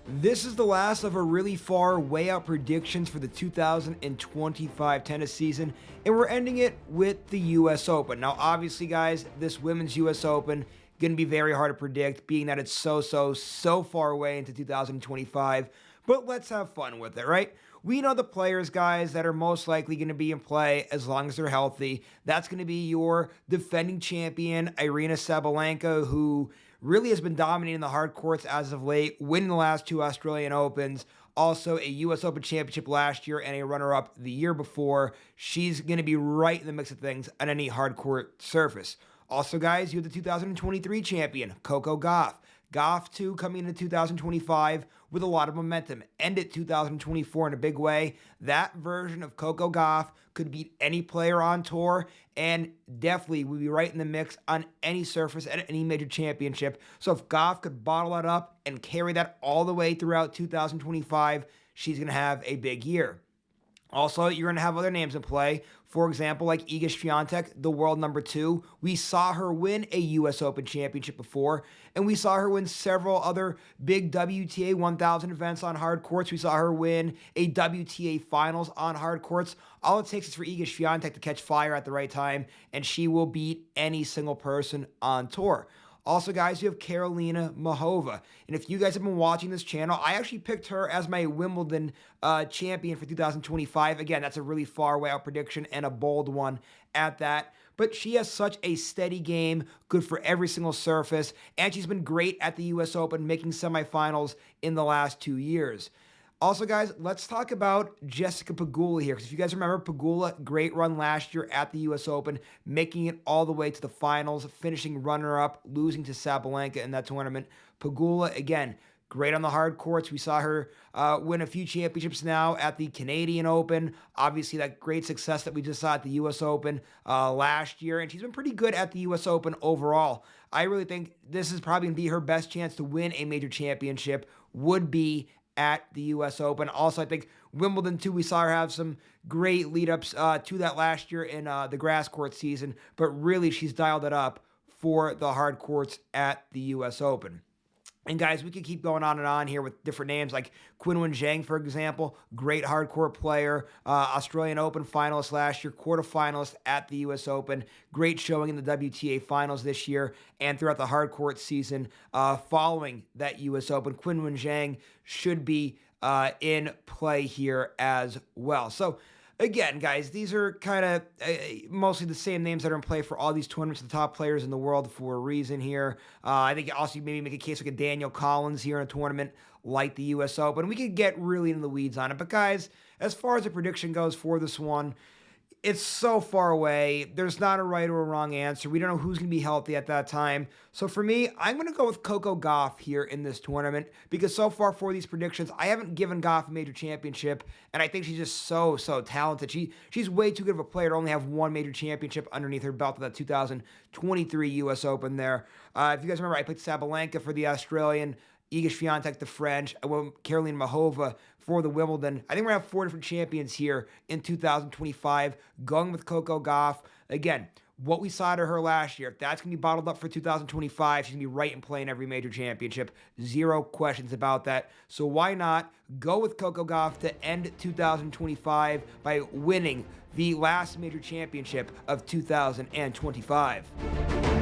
This is the last of a really far way out predictions for the 2025 tennis season, and we're ending it with the US Open. Now, obviously, guys, this women's US Open going to be very hard to predict, being that it's so far away into 2025, but let's have fun with it, right? We know the players, guys, that are most likely going to be in play as long as they're healthy. That's going to be your defending champion, Aryna Sabalenka, who really has been dominating the hard courts as of late, winning the last two Australian Opens, also a U.S. Open championship last year and a runner-up the year before. She's going to be right in the mix of things on any hard court surface. Also, guys, you have the 2023 champion, Coco Gauff. Gauff, too, coming into 2025 with a lot of momentum. Ended 2024 in a big way. That version of Coco Gauff could beat any player on tour and definitely would be right in the mix on any surface at any major championship. So if Gauff could bottle that up and carry that all the way throughout 2025, she's going to have a big year. Also, you're going to have other names in play. For example, like Iga Swiatek, the world number 2. We saw her win a U.S. Open championship before, and we saw her win several other big WTA 1000 events on hard courts. We saw her win a WTA finals on hard courts. All it takes is for Iga Swiatek to catch fire at the right time, and she will beat any single person on tour. Also, guys, you have Karolina Muchova. And if you guys have been watching this channel, I actually picked her as my Wimbledon champion for 2025. Again, that's a really far way out prediction and a bold one at that. But she has such a steady game, good for every single surface, and she's been great at the U.S. Open, making semifinals in the last 2 years. Also, guys, let's talk about Jessica Pegula here, because if you guys remember, Pegula, great run last year at the U.S. Open, making it all the way to the finals, finishing runner-up, losing to Sabalenka in that tournament. Pegula, again, great on the hard courts. We saw her win a few championships now at the Canadian Open. Obviously, that great success that we just saw at the U.S. Open last year, and she's been pretty good at the U.S. Open overall. I really think this is probably going to be her best chance to win a major championship, would be at the U.S. Open. Also, I think Wimbledon, too, we saw her have some great lead-ups to that last year in the grass court season, but really she's dialed it up for the hard courts at the U.S. Open. And guys, we could keep going on and on here with different names like Qinwen Zheng, for example, great hardcore player, Australian Open finalist last year, quarterfinalist at the U.S. Open, great showing in the WTA finals this year and throughout the hardcourt season following that U.S. Open. Qinwen Zheng should be in play here as well. So again, guys, these are kind of mostly the same names that are in play for all these tournaments, the top players in the world for a reason here. I think also maybe make a case like a Daniel Collins here in a tournament like the U.S. Open. We could get really into the weeds on it. But guys, as far as the prediction goes for this one, it's so far away. There's not a right or a wrong answer. We don't know who's going to be healthy at that time. So for me, I'm going to go with Coco Gauff here in this tournament because so far for these predictions, I haven't given Gauff a major championship, and I think she's just so talented. She's way too good of a player to only have one major championship underneath her belt at that 2023 U.S. Open there. If you guys remember, I picked Sabalenka for the Australian, Iga Swiatek, the French, Karolina Muchova for the Wimbledon. I think we're going to have 4 different champions here in 2025, going with Coco Gauff. Again, what we saw to her last year, if that's going to be bottled up for 2025, she's going to be right in play in every major championship. Zero questions about that. So why not go with Coco Gauff to end 2025 by winning the last major championship of 2025.